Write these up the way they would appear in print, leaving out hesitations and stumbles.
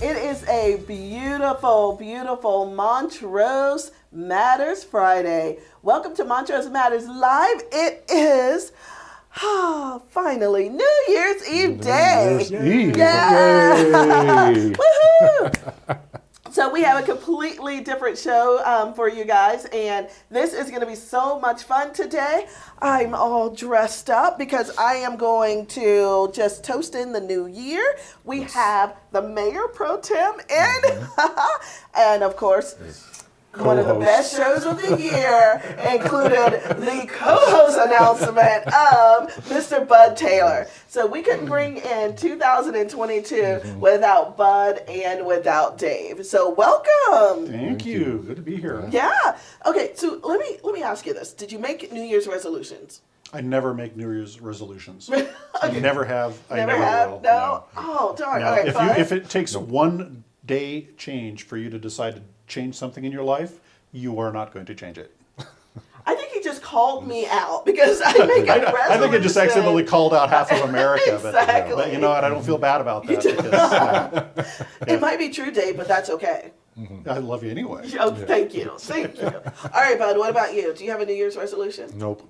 It is a beautiful, beautiful Montrose Matters Friday. Welcome to Montrose Matters Live. It is finally New Year's Eve day. New Year's Eve. Yeah. Yay. Woohoo! So we have a completely different show for you guys, and this is going to be so much fun today. I'm all dressed up because I am going to just toast in the new year. We have the Mayor Pro Tem in, and of course, one of the best shows of the year included the co-host announcement of Mr. Bud Taylor. So we couldn't bring in 2022 without Bud and without Dave. So welcome. Thank you. Good to be here. Yeah. Okay. So let me ask you this: did you make New Year's resolutions? I never make New Year's resolutions. I never have. I Never never have. will. No. Oh darn. No. All right. Bud. If it takes one day change for you to decide to change something in your life, you are not going to change it. I think he just called me out because I make a resolution. I think it just accidentally called out half of America. Exactly. But you know what? I don't feel bad about that. Because, It might be true, Dave, but that's okay. I love you anyway. Oh, thank you. Thank you. All right, Bud, what about you? Do you have a New Year's resolution? Nope.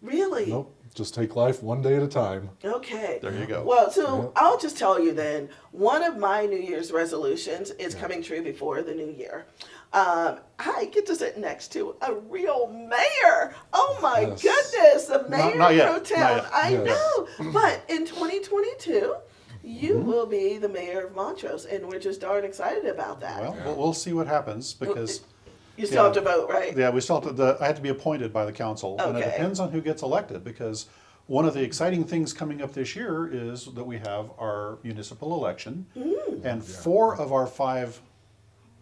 Really? Nope. Just take life one day at a time. Okay. There you go. Well, so I'll just tell you then, one of my New Year's resolutions is coming true before the new year. I get to sit next to a real mayor. Oh my goodness, the mayor not yet. pro tem. Not yet. I Yes. know. But in 2022, you will be the mayor of Montrose, and we're just darn excited about that. Well, we'll see what happens because You still have to vote, right? yeah, we still have to, I had to be appointed by the council, and it Okay. depends on who gets elected because one of the exciting things coming up this year is that we have our municipal election, and 4 of our 5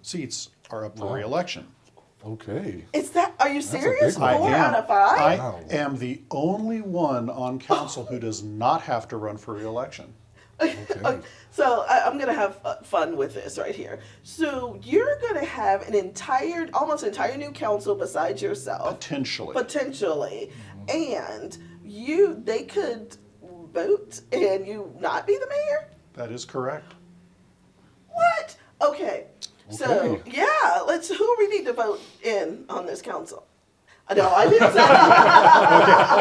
seats are up for re-election. Okay. Is that? Are you a serious? big one. 4 out of 5? I Wow. am the only one on council who does not have to run for re-election. Okay. So I'm gonna have fun with this right here. So you're gonna have almost entire new council besides yourself, Potentially. potentially, and they could vote and you not be the mayor. That is correct. What? Okay. So Okay. yeah, who do we need to vote in on this council? No, I didn't say.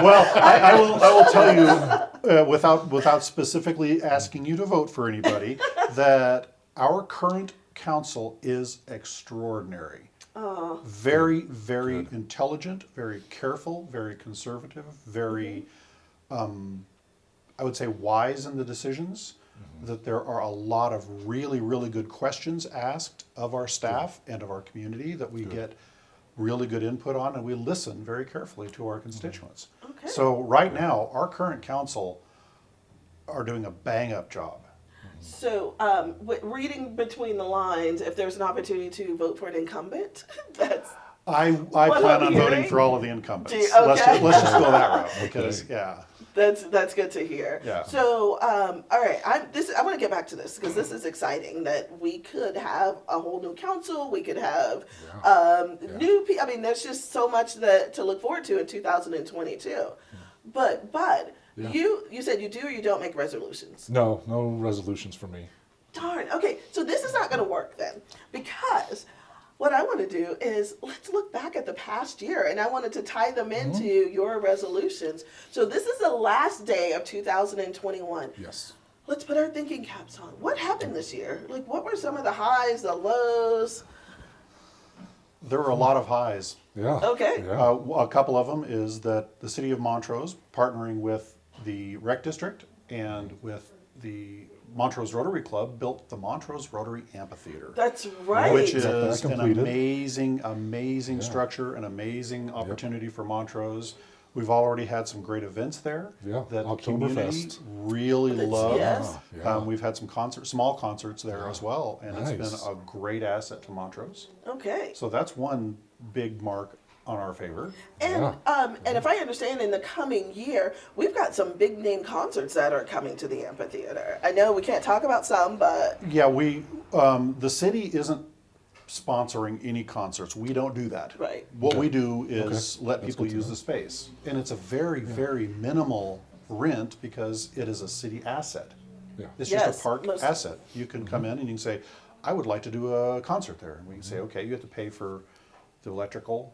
Well, I will tell you, without specifically asking you to vote for anybody, that our current council is extraordinary. Very, very intelligent, very careful, very conservative, very, I would say, wise in the decisions. That there are a lot of really, really good questions asked of our staff and of our community that we get really good input on, and we listen very carefully to our constituents. Okay. So right now, our current council are doing a bang-up job. So, reading between the lines, if there's an opportunity to vote for an incumbent, that's I What plan I'm on voting hearing? for all of the incumbents. Do you- okay. Let's just go that route because that's good to hear. Yeah. So, all right, I want to get back to this because this is exciting that we could have a whole new council. We could have new people. I mean, there's just so much to look forward to in 2022. But Yeah. you said you do or you don't make resolutions. No resolutions for me. Darn. Okay, so this is not going to work then, because what I want to do is let's look back at the past year, and I wanted to tie them into your resolutions. So this is the last day of 2021. Yes. Let's put our thinking caps on. What happened this year? Like, what were some of the highs, the lows? there were a lot of highs. Yeah. Okay. Yeah. A couple of them is that the city of Montrose, partnering with the Rec District and with the Montrose Rotary Club, built the Montrose Rotary Amphitheater. That's right. Which Got that is an completed. amazing structure, an amazing opportunity for Montrose. We've already had some great events there Yeah, that the community Oktoberfest. really loved. Yes. Yeah. We've had some small concerts there as well, and it's Nice. been a great asset to Montrose. Okay. So that's one big mark on our favor. And and if I understand, in the coming year, we've got some big name concerts that are coming to the amphitheater. I know we can't talk about some, but Yeah, the city isn't sponsoring any concerts. We don't do that. Right. What Okay. we do is Okay. let That's people good to use know. the space. And it's a very, very minimal rent because it is a city asset. Yeah. It's Yes, just a park most- asset. You can come in and you can say, I would like to do a concert there. And we can say, okay, you have to pay for the electrical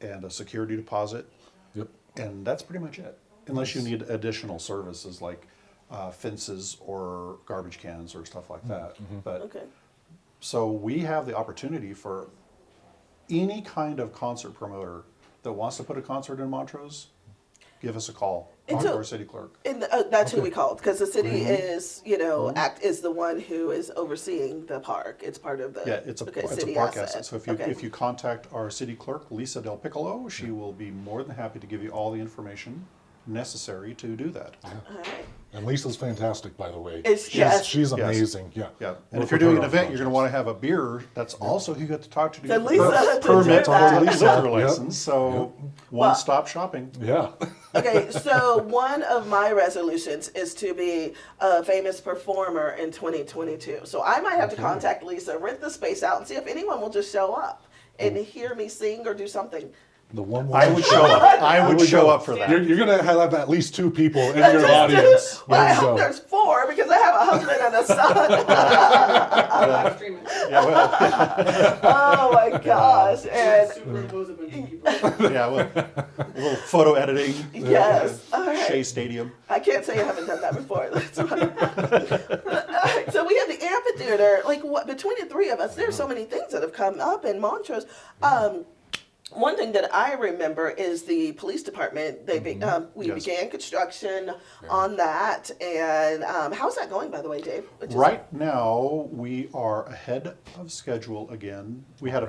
and a security deposit. Yep. And that's pretty much it. Unless you need additional services like fences or garbage cans or stuff like that. But Okay. so we have the opportunity for any kind of concert promoter that wants to put a concert in Montrose, give us a call. And Talk to so- our city clerk. And that's who we called, because the city is, is the one who is overseeing the park. It's part of the Yeah, it's a city park asset. asset. So if Okay. you contact our city clerk, Lisa Del Piccolo, she will be more than happy to give you all the information necessary to do that. All right. And Lisa's fantastic, by the way. Is- yes. She's Yes. amazing. Yeah. Yeah, and Work if you're with her doing an on event, you're going to want projects. to have a beer. That's also who you have to talk to Then get Lisa the had to permit do that. for the liquor Yep. license. So one-stop shopping. Yeah. Okay, so one of my resolutions is to be a famous performer in 2022. So I might have to contact Lisa, rent the space out, and see if anyone will just show up and hear me sing or do something. The one I would show up. I would show up for that. You're going to have at least 2 people in your audience. Well, I There you hope go. there's 4 because I have a husband and a son. Live streaming. Yeah, well, Oh my gosh! And Superimpose a bunch of people. yeah, well, a little photo editing. yes, all right. Shea Stadium. I can't say I haven't done that before. That's right. All right, so we have the amphitheater. Like what, between the 3 of us, there's so many things that have come up in Montrose. One thing that I remember is the police department. We Yes. began construction on that, and how's that going, by the way, Dave? Right now, we are ahead of schedule again. We had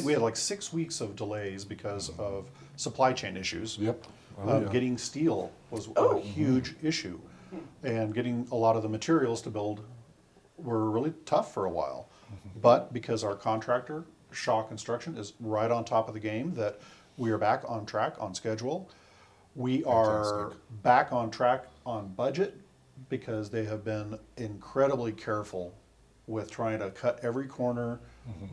we had like 6 weeks of delays because of supply chain issues. Yep. Oh, yeah. Getting steel was Oh. a huge issue, and getting a lot of the materials to build were really tough for a while. But because our contractor, Shaw Construction, is right on top of the game, that we are back on track, on schedule. We are Fantastic. back on track on budget because they have been incredibly careful with trying to cut every corner,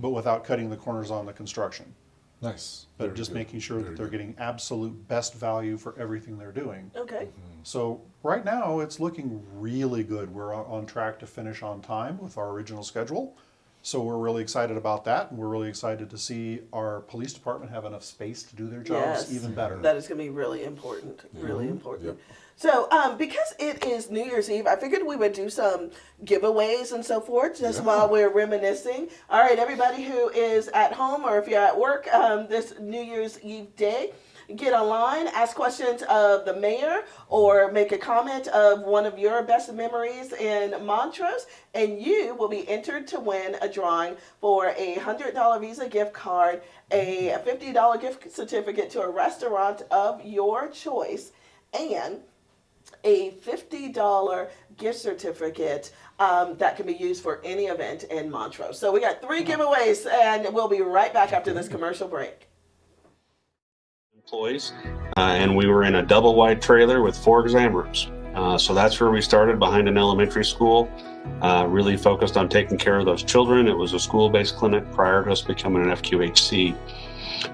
but without cutting the corners on the construction. Nice. But Very just good. making sure that Very they're good. getting absolute best value for everything they're doing. Okay. So right now, it's looking really good. We're on track to finish on time with our original schedule. So we're really excited about that, and we're really excited to see our police department have enough space to do their jobs Yes. even better. That is going to be really important. Really important. Yep. So, because it is New Year's Eve, I figured we would do some giveaways and so forth just while we're reminiscing. All right, everybody who is at home or if you're at work this New Year's Eve day, get online, ask questions of the mayor, or make a comment of one of your best memories in Montrose, and you will be entered to win a drawing for a $100 Visa gift card, a $50 gift certificate to a restaurant of your choice, and a $50 gift certificate that can be used for any event in Montrose. So we got 3 giveaways, and we'll be right back after this commercial break. Employees, and we were in a double wide trailer with 4 exam rooms. So that's where we started, behind an elementary school, really focused on taking care of those children. It was a school-based clinic prior to us becoming an FQHC.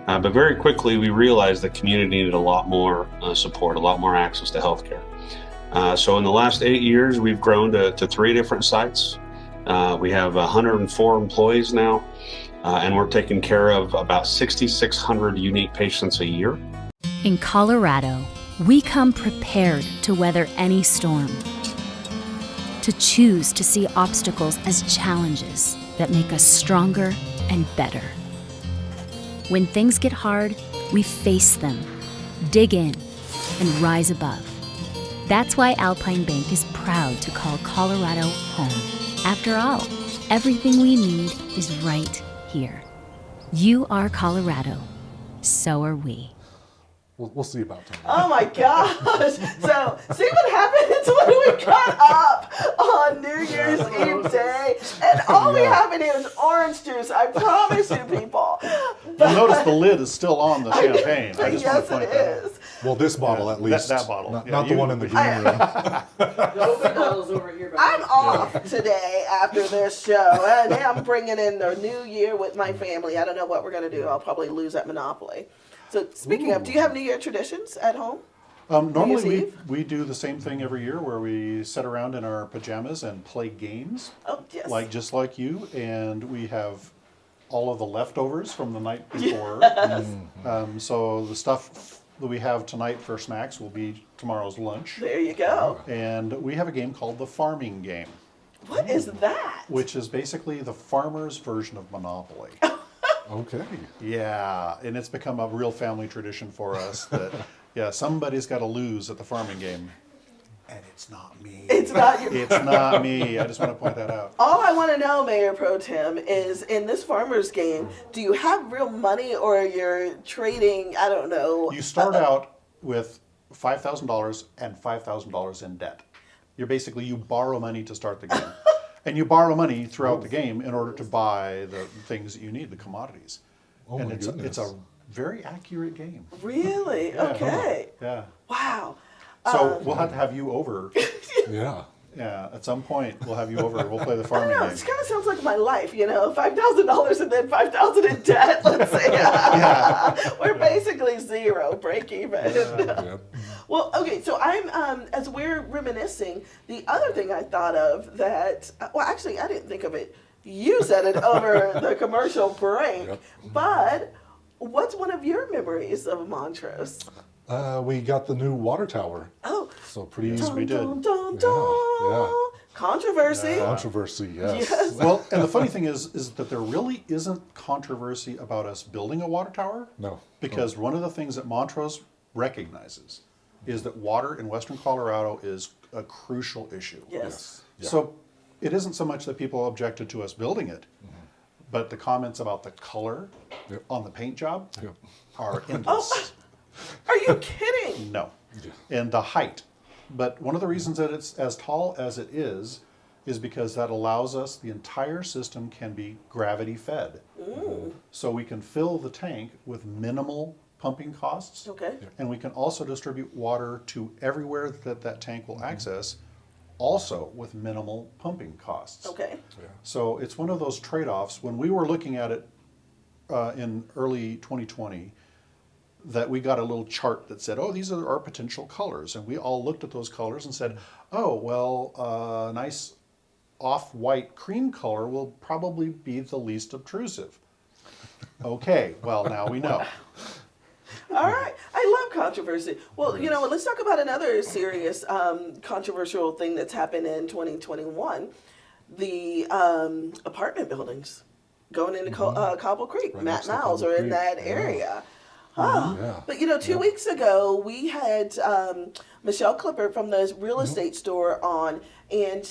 But very quickly we realized the community needed a lot more support, a lot more access to healthcare. So in the last 8 years, we've grown to 3 different sites. We have 104 employees now. And we're taking care of about 6,600 unique patients a year. In Colorado, we come prepared to weather any storm, to choose to see obstacles as challenges that make us stronger and better. When things get hard, we face them, dig in, and rise above. That's why Alpine Bank is proud to call Colorado home. After all, everything we need is right here. You are Colorado. So are we. We'll see about that. Oh my gosh. So, see what happens when we cut up on New Year's Eve day. And all we have in here is orange juice. I promise you, people. You'll notice the lid is still on the champagne. I just want Yes, to point it that out. is. Well, this bottle at least. that bottle. Not, Yeah, not the you- one in the green room. The open bottle's over here. I'm off today after this show. And I'm bringing in the new year with my family. I don't know what we're going to do. I'll probably lose at Monopoly. So, speaking of, do you have New Year traditions at home? Normally Eve? we do the same thing every year where we sit around in our pajamas and play games, Oh, yes. just like you, and we have all of the leftovers from the night before. So the stuff that we have tonight for snacks will be tomorrow's lunch. There you go. And we have a game called the farming game, What is that? which is basically the farmer's version of Monopoly. Okay. Yeah, and it's become a real family tradition for us that, yeah, somebody's got to lose at the farming game. And it's not me. It's not you. It's not me. I just want to point that out. All I want to know, Mayor Pro Tem, is in this farmer's game, do you have real money or you're trading, I don't know. You start out with $5,000 and $5,000 in debt. You borrow money to start the game. And you borrow money throughout the game in order to buy the things that you need, the commodities. Oh and my it's goodness. a very accurate game. Really? Okay. Yeah. Wow. So we'll have to have you over. Yeah. Yeah, at some point we'll have you over. We'll play the I farming don't know, game. this kind of sounds like my life, $5,000 and then $5,000 in debt, let's say. We're basically zero, break even. Yep. Well, okay, so as we're reminiscing, the other thing I thought of that, well, actually, I didn't think of it. You said it over the commercial break, Yep. but what's one of your memories of Montrose? We got the new water tower. Oh, So pretty we did. dun, dun, Yeah, dun. yeah. Controversy. Controversy, yes. Yes. Well, and the funny thing is that there really isn't controversy about us building a water tower. No. Because one of the things that Montrose recognizes is that water in western Colorado is a crucial issue. Yes. Yeah. So it isn't so much that people objected to us building it, but the comments about the color Yep. on the paint job Yep. are endless. Are you kidding? No. Yeah. And the height. But one of the reasons that it's as tall as it is because that allows us, the entire system can be gravity fed. So we can fill the tank with minimal pumping costs. Okay. And we can also distribute water to everywhere that tank will access, also with minimal pumping costs. Okay. So it's one of those trade-offs. When we were looking at it in early 2020, that we got a little chart that said, oh, these are our potential colors. And we all looked at those colors and said, oh, well, nice off-white cream color will probably be the least obtrusive. Okay, well, now we know. All right. I love controversy. Well, let's talk about another serious controversial thing that's happened in 2021. The apartment buildings going into Cobble Creek. Right Matt next to Miles Cobble are in Creek. that Yeah. area. Yeah. But 2 weeks ago, we had Michelle Clippard from the real estate store on, and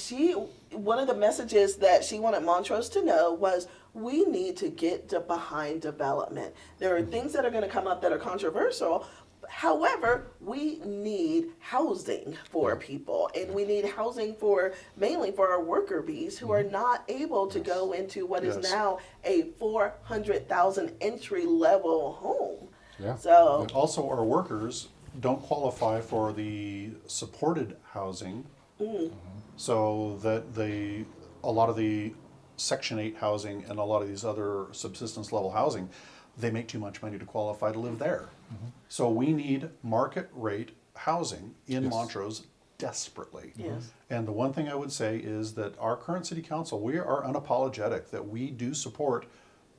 one of the messages that she wanted Montrose to know was we need to get behind development. There are things that are going to come up that are controversial. However, we need housing for people, and we need housing mainly for our worker bees who are not able to go into what is Yes. now a $400,000 entry level home. Yeah. So, Also, our workers don't qualify for the supported housing. So that a lot of the Section 8 housing and a lot of these other subsistence level housing, they make too much money to qualify to live there. So we need market rate housing in Yes. Montrose desperately. Yes. And the one thing I would say is that our current city council, we are unapologetic that we do support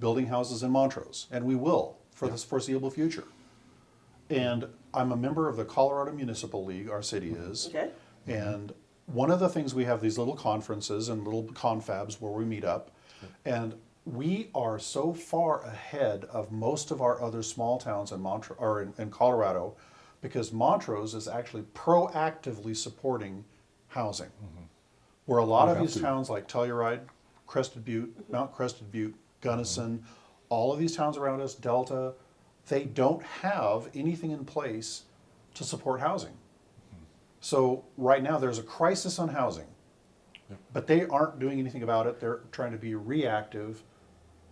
building houses in Montrose, and we will for the foreseeable future. And I'm a member of the Colorado Municipal League, our city is. okay. And one of the things, we have these little conferences and little confabs where we meet up, and we are so far ahead of most of our other small towns in Colorado, because Montrose is actually proactively supporting housing. Where a lot We of have these to. towns like Telluride, Crested Butte, Mount Crested Butte, Gunnison, all of these towns around us, Delta, they don't have anything in place to support housing. So right now there's a crisis on housing, but they aren't doing anything about it. They're trying to be reactive,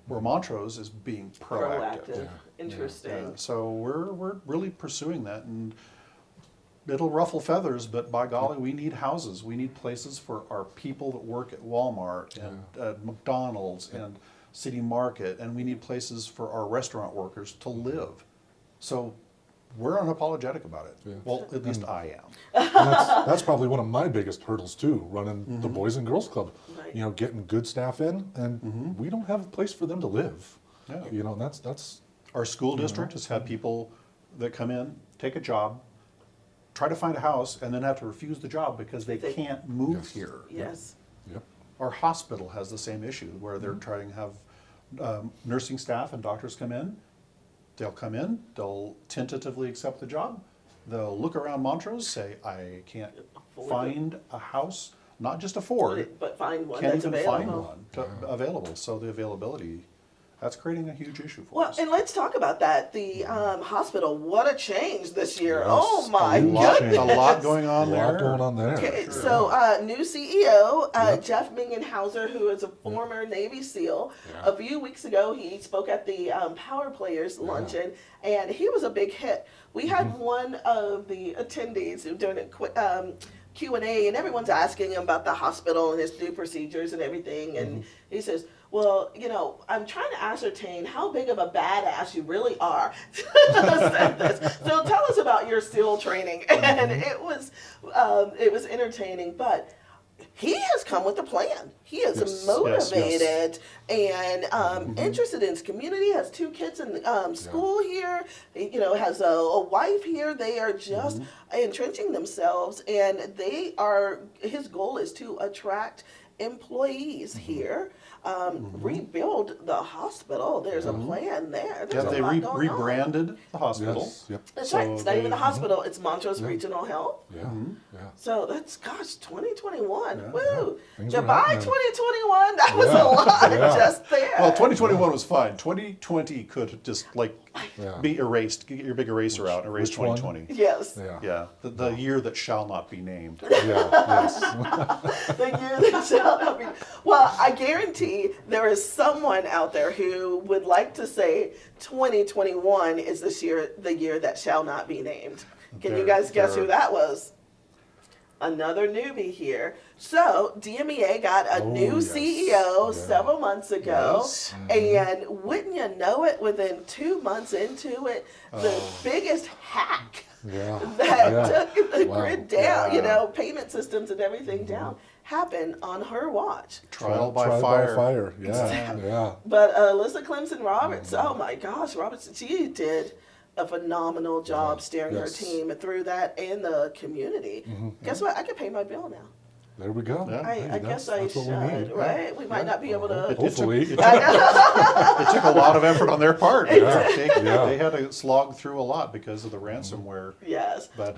where Montrose is being proactive. Proactive. Interesting. So we're really pursuing that, and it'll ruffle feathers, but by golly, we need houses. We need places for our people that work at Walmart and McDonald's and City Market, and we need places for our restaurant workers to live. So we're unapologetic about it. Yeah. Well, at least I am. And that's probably one of my biggest hurdles too, running the Boys and Girls Club. Right. You know, getting good staff in, and we don't have a place for them to live. Yeah. You know, and that's Our school district has had people that come in, take a job, try to find a house, and then have to refuse the job because they can't move Yes. here. Yes. yep. Our hospital has the same issue where they're trying to have nursing staff and doctors come in. They'll come in, they'll tentatively accept the job. They'll look around Montrose, say, I can't Afford find a house, not just afford, But find one can't that's even find available. one available. So the availability, that's creating a huge issue for Well, us. and let's talk about that. The hospital, what a change this year. Yes. Oh my a goodness. lot going A on there. lot going on there. Okay, Sure. so new CEO, Jeff Mingenhauser, who is a former Navy SEAL. Yeah. A few weeks ago, he spoke at the Power Players Luncheon, and he was a big hit. We had one of the attendees who doing a Q&A, and everyone's asking him about the hospital and his new procedures and everything, and he says, well, you know, I'm trying to ascertain how big of a badass you really are. Said this. So tell us about your SEAL training. And it was entertaining, but he has come with a plan. He is Yes. motivated and interested in his community, has 2 kids in school here, you know, has a wife here. They are just entrenching themselves, and his goal is to attract employees here, rebuild the hospital. There's a plan there. There's Yeah, a they lot going on. rebranded the hospital. Yes. Yep. That's So right. It's not even the they- hospital. It's Montrose Regional Health. Yeah. Yeah. So that's 2021. Yeah, Woo! Things are Goodbye, happening. 2021. That was Yeah, a lot yeah. just there. Well, 2021 was fine. 2020 could just Yeah. be erased. Get your big eraser out and erase which one? 2020. Yes. Yeah. Yeah, the year that shall not be named. Yeah. Yes. The year that shall not be. Well, I guarantee there is someone out there who would like to say 2021 is the year that shall not be named. Can you guys guess who that was? Another newbie here. So DMEA got a new yes. CEO Yeah. several months ago, Yes. and wouldn't you know it, within 2 months into it, the biggest hack Yeah. that Yeah. took the Wow. grid down, you Yeah. know, payment systems and everything down, happened on her watch. Trial by fire. Yeah. Yeah. But Alyssa Clemson Roberts, oh my gosh, Roberts, she did a phenomenal job steering Yes. her team through that and the community. Guess what? I can pay my bill now. There we go. Yeah. I Hey, guess that's I what we should, need. right? We might not be able to. Hopefully. It took a lot of effort on their part. Yeah. They had to slog through a lot because of the ransomware. Yes, But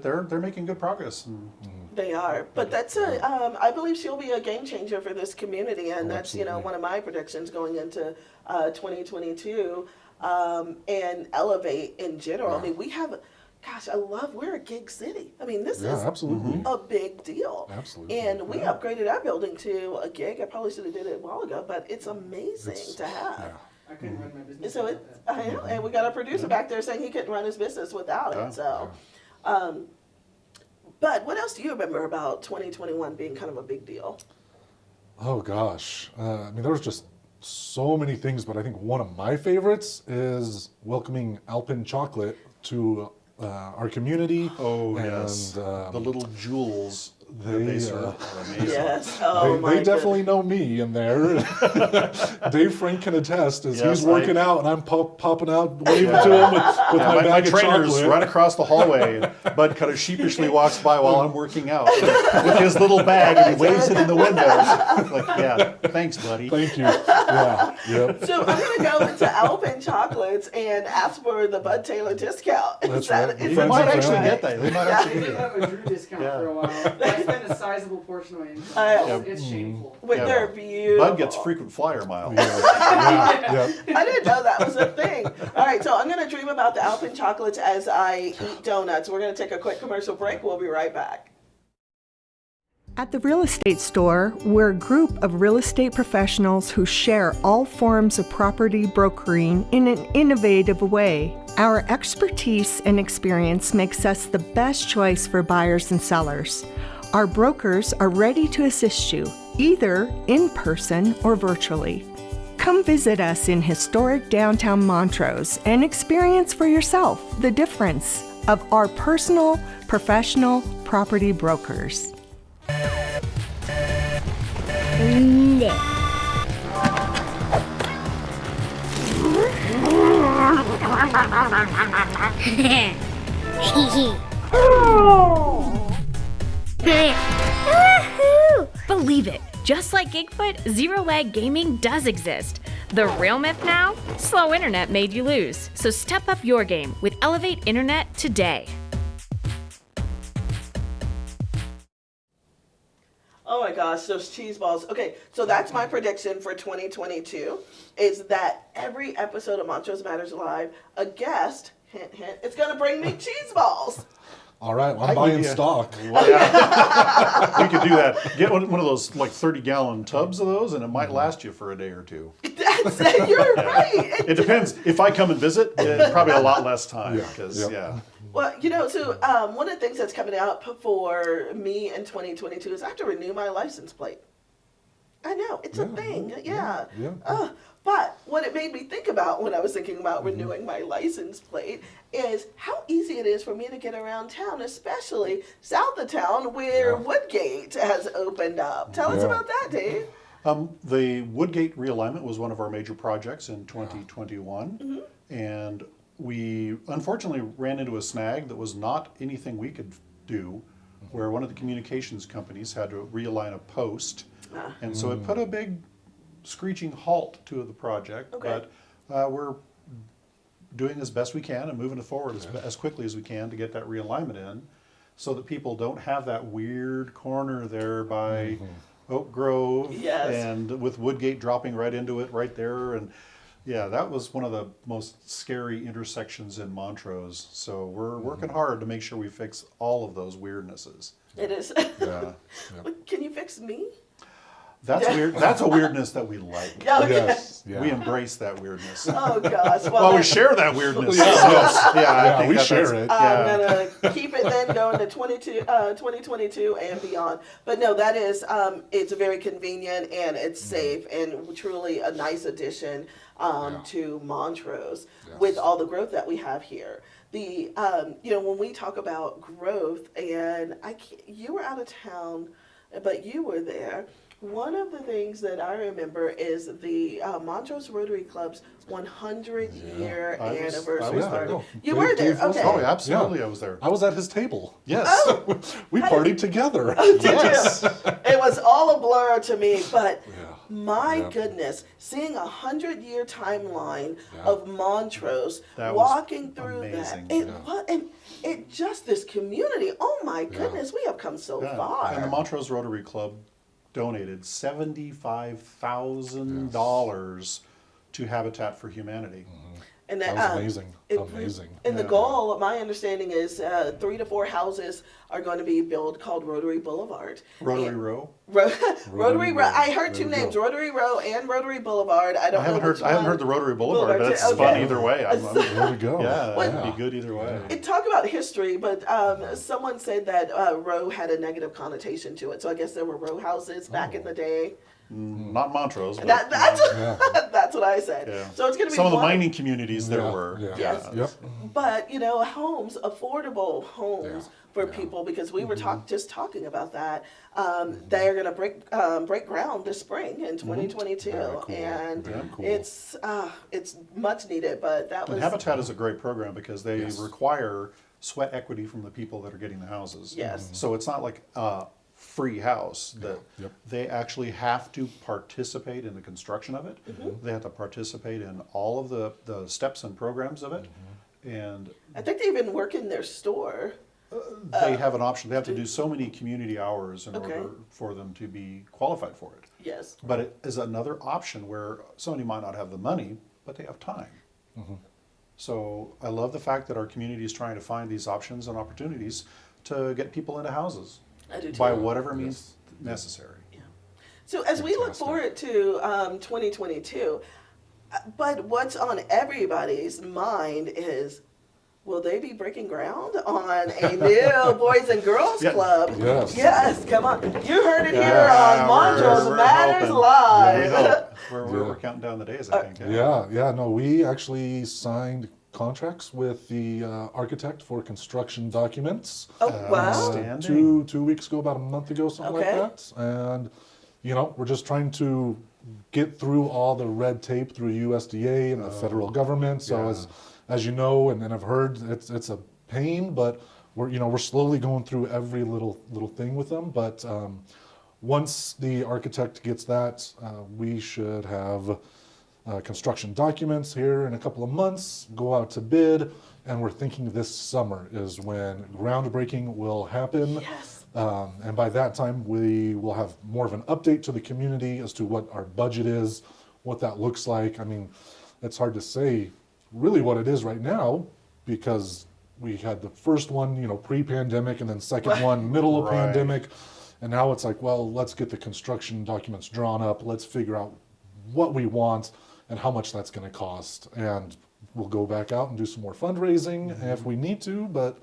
they're making good progress. And they are. But that's I believe she'll be a game changer for this community, and that's absolutely. one of my predictions going into 2022, and elevate in general. I mean, we have. Gosh, we're a gig city. I mean, this Yeah, is absolutely. a big deal. Absolutely. And we upgraded our building to a gig. I probably should have did it a while ago, but it's amazing to have. Yeah. I couldn't run my business So without it, that. I know, and we got a producer back there saying he couldn't run his business without Yeah. it. So, but what else do you remember about 2021 being kind of a big deal? Oh gosh, I mean, there was just so many things, but I think one of my favorites is welcoming Alpine Chocolate to our community. oh and, yes, the little jewels that they, they serve are amazing. Yes. Oh my they definitely know me in there. Dave Frank can attest as Yes, he's working out and I'm popping out waving to him with my My bag of trainer's chocolate. right across the hallway, and Bud kind of sheepishly walks by while I'm working out with his little bag, and he waves it in the window. Like, yeah, thanks, buddy. Thank you. Yeah. Yep. So I'm gonna go into Alpine Chocolates and ask for the Bud Taylor discount. That's right. They Friends might and actually family. get that. They might I actually did get that. have a Drew discount Yeah. for a while. I spent a sizable portion of my income. It's shameful. But Yeah. they're beautiful. Bud gets frequent flyer miles. Yeah. Yep. I didn't know that was a thing. All right, so I'm going to dream about the Alpine chocolates as I eat donuts. We're going to take a quick commercial break. We'll be right back. At the Real Estate Store, we're a group of real estate professionals who share all forms of property brokering in an innovative way. Our expertise and experience makes us the best choice for buyers and sellers. Our brokers are ready to assist you, either in person or virtually. Come visit us in historic downtown Montrose and experience for yourself the difference of our personal, professional property brokers. Believe it, just like Gigfoot, Zero Lag Gaming does exist. The real myth now? Slow internet made you lose. So step up your game with Elevate Internet today. Oh my gosh, those cheese balls. Okay, so that's my prediction for 2022 is that every episode of Montrose Matters Live, a guest, hint, hint, is going to bring me cheese balls. All right, well, I'm buying stock. Well, yeah. We could do that. Get one of those like 30-gallon tubs of those, and it might last you for a day or two. You're right. It depends. If I come and visit, probably a lot less time. Yeah. Because Well, so one of the things that's coming up for me in 2022 is I have to renew my license plate. I know, it's a thing, yeah. But what it made me think about when I was thinking about renewing my license plate is how easy it is for me to get around town, especially south of town where Woodgate has opened up. Tell us about that, Dave. The Woodgate Realignment was one of our major projects in 2021. And we unfortunately ran into a snag that was not anything we could do, where one of the communications companies had to realign a post. And so it put a big screeching halt to the project, but we're doing as best we can and moving it forward as quickly as we can to get that realignment in so that people don't have that weird corner there by Oak Grove and with Woodgate dropping right into it right there. And yeah, that was one of the most scary intersections in Montrose. So we're working hard to make sure we fix all of those weirdnesses. It is. Yeah. Can you fix me? That's weird. That's a weirdness that we like. Okay. Yes. Yeah. We embrace that weirdness. Oh gosh. Well, we share that weirdness. Yes. I think we that's- share it. I'm gonna keep it then going to 2022 and beyond. But no, that is it's very convenient and it's safe and truly a nice addition to Montrose with all the growth that we have here. The when we talk about growth, and you were out of town, but you were there. One of the things that I remember is the Montrose Rotary Club's 100-year anniversary party. You were there, okay. Oh, absolutely, I was there. I was at his table. Yes. We partied together. Yes. It was all a blur to me, but my goodness, seeing 100-year timeline of Montrose, That was walking through amazing. that, and it just this community. Oh my goodness, we have come so far. And the Montrose Rotary Club donated $75,000 to Habitat for Humanity. And That was amazing. Amazing. And the goal, my understanding is 3 to 4 houses are going to be built called Rotary Boulevard. Rotary Row. Rotary Row. I heard two names, Rotary Row and Rotary Boulevard. I haven't heard the Rotary Boulevard, but that's fun either way. There we go. Yeah, it'd be good either way. And talk about history, but someone said that row had a negative connotation to it. So I guess there were row houses back in the day. Not Montrose, but That's what I said. Yeah. So it's going to be some of the mining communities there were. Yes. Yep. But homes, affordable homes for people, because we were just talking about that. They are going to break ground this spring in 2022, and it's much needed. But that was. And Habitat is a great program because they require sweat equity from the people that are getting the houses. Yes. So it's not like a free house that they actually have to participate in the construction of it. They have to participate in all of the steps and programs of it. And I think they even work in their store. they have an option. They have to do so many community hours in order for them to be qualified for it. Yes. But it is another option where somebody might not have the money, but they have time. So I love the fact that our community is trying to find these options and opportunities to get people into houses I do too. by whatever means necessary. So as we look forward to 2022, but what's on everybody's mind is will they be breaking ground on a new Boys and Girls Yeah. Club? Yes. Yes, come on. You heard it here Yeah, on Montrose we're Matters hoping. Live. We hope. We're Yeah. counting down the days, I think. No, we actually signed contracts with the architect for construction documents. Oh, wow. Outstanding. Two weeks ago, about a month ago, something Okay. like that. And, we're just trying to get through all the red tape through USDA and the federal government. So yeah. as you know, and I've heard, it's a pain, but we're slowly going through every little thing with them. But once the architect gets that, we should have construction documents here in a couple of months, go out to bid, and we're thinking this summer is when groundbreaking will happen. Yes. And by that time, we will have more of an update to the community as to what our budget is, what that looks like. I mean, it's hard to say really what it is right now because we had the first one, pre-pandemic, and then second one, middle of Right. pandemic. And now it's like, well, let's get the construction documents drawn up. Let's figure out what we want and how much that's going to cost. And we'll go back out and do some more fundraising if we need to, but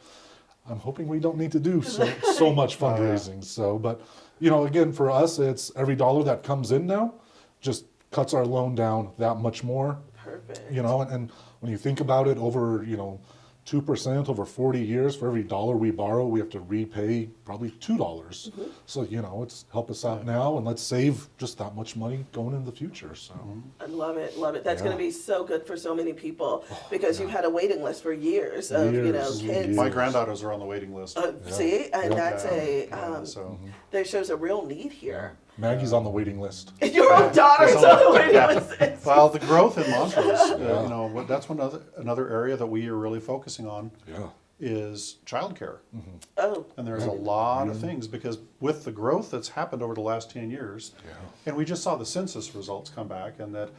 I'm hoping we don't need to do so much fundraising. So, but, again, for us, it's every dollar that comes in now just cuts our loan down that much more. Perfect. And when you think about it over, 2% over 40 years, for every dollar we borrow, we have to repay probably $2. Mm-hmm. So, it's help us out now and let's save just that much money going into the future. So, I love it, love it. That's Yeah. going to be so good for so many people because you've had a waiting list for years of, Years. kids. My granddaughters are on the waiting list. See, and that's Yeah, so that shows a real need here. Maggie's on the waiting list. Your own daughter's on the waiting yeah. list. Well, the growth in Montrose, that's another area that we are really focusing on Yeah. is childcare. Oh, And there's a lot of things because with the growth that's happened over the last 10 years, and we just saw the census results come back, and that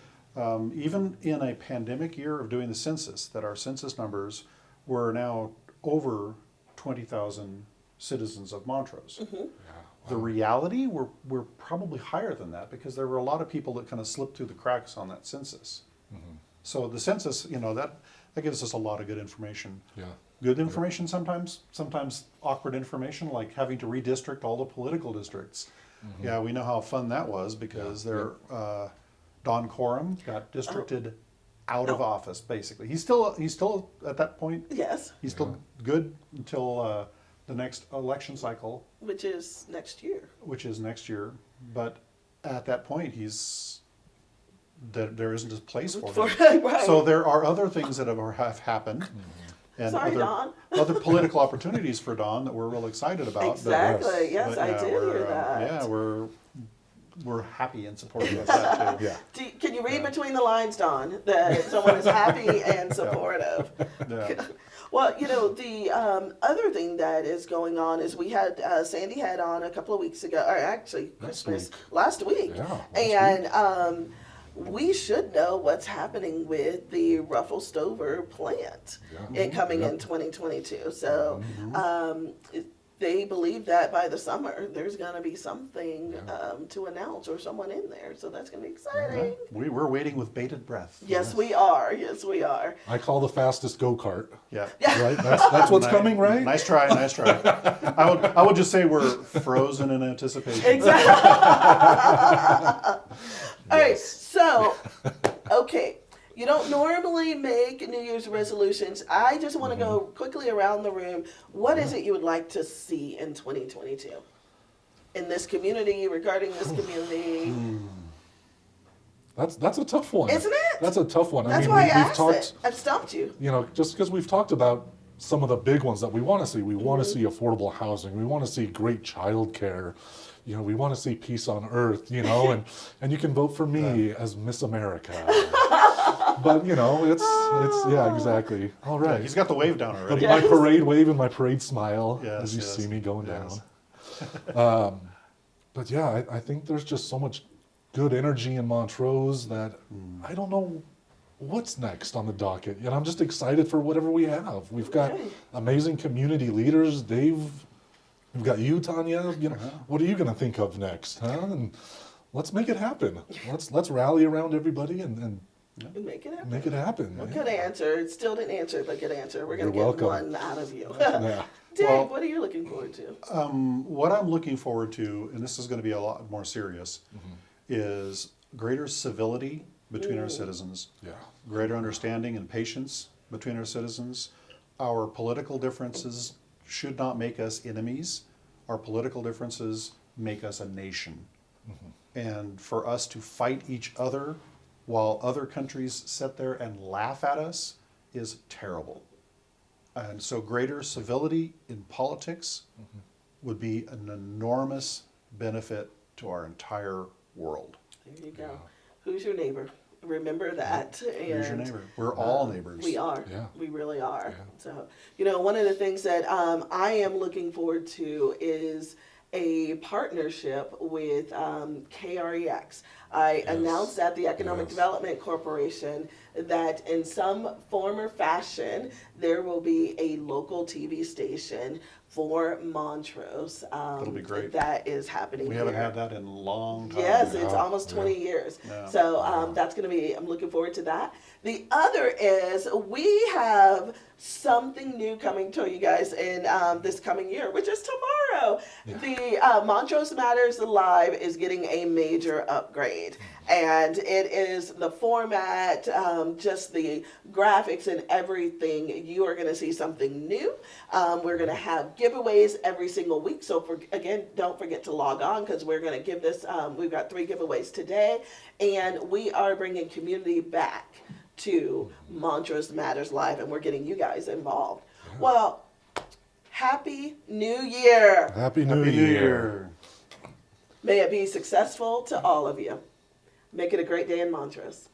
even in a pandemic year of doing the census, that our census numbers were now over 20,000 citizens of Montrose. The reality, we're probably higher than that because there were a lot of people that kind of slipped through the cracks on that census. So the census, that gives us a lot of good information. Yeah. Good information sometimes awkward information, like having to redistrict all the political districts. Yeah, we know how fun that was because Don Coram got districted out of office, basically. He's still at that point, yes, he's still good until the next election cycle, which is next year. which is next year. But at that point, there isn't a place for him. Right. So there are other things that have happened. And Sorry, Don. other political opportunities for Don that we're real excited about. Exactly. Yes, But I did hear that. Yeah, we're happy and supportive of that too. Yeah. Can you read between the lines, Don, that someone is happy and supportive? Yeah. Well, the other thing that is going on is we had Sandy had on a couple of weeks ago, or actually Christmas last week, and we should know what's happening with the Ruffle Stover plant coming in 2022. So they believe that by the summer there's going to be something to announce or someone in there. So that's going to be exciting. We're waiting with bated breath. Yes, we are. Yes, we are. I call the fastest go-kart. Yeah. Right? That's what's coming, right? Nice try. I would just say we're frozen in anticipation. Exactly. All right. So, okay. You don't normally make New Year's resolutions. I just want to go quickly around the room. What is it you would like to see in 2022? In this community, regarding this community? That's a tough one. Isn't it? That's a tough one. That's I mean, why I we've asked talked, it. I've stumped you. just because we've talked about some of the big ones that we want to see. We want to see affordable housing. We want to see great childcare. We want to see peace on earth, and you can vote for me as Miss America. But, it's yeah, exactly. All right. He's got the wave down already. My parade wave and my parade smile Yes, as you yes, see me going yes. down. But yeah, I think there's just so much good energy in Montrose that I don't know what's next on the docket. I'm just excited for whatever we have. We've got amazing community leaders. We've got you, Tanya. What are you going to think of next, huh? And let's make it happen. Let's rally around everybody and Make it happen. Make it happen. Well, yeah. good answer. Still didn't answer, but good answer. We're going to You're get welcome. one out of you. Yeah. Dave, Well- what are you looking forward to? What I'm looking forward to, and this is going to be a lot more serious, is greater civility between our citizens, Yeah. greater understanding and patience between our citizens. Our political differences should not make us enemies. Our political differences make us a nation. And for us to fight each other while other countries sit there and laugh at us is terrible. And so greater civility in politics would be an enormous benefit to our entire world. There you go. Who's your neighbor? Remember that. Who's your And, neighbor? We're all neighbors. We are. Yeah. We really are. Yeah. So, one of the things that I am looking forward to is a partnership with KREX. I announced at the Economic Yes. Development Corporation that in some form or fashion, there will be a local TV station for Montrose. That'll be great. That is happening We here. haven't had that in a long time. Yes, it's Yeah, almost 20 years. Yeah. So that's going to be, I'm looking forward to that. The other is we have something new coming to you guys in this coming year, which is tomorrow. The Montrose Matters Live is getting a major upgrade. And it is the format, just the graphics and everything. You are going to see something new. We're going to have giveaways every single week. So again, don't forget to log on because we're going to give this, we've got 3 giveaways today. And we are bringing community back to Montrose Matters Live, and we're getting you guys involved. Well, Happy New Year. Happy New Happy New Year. Year. May it be successful to all of you. Make it a great day in Montrose.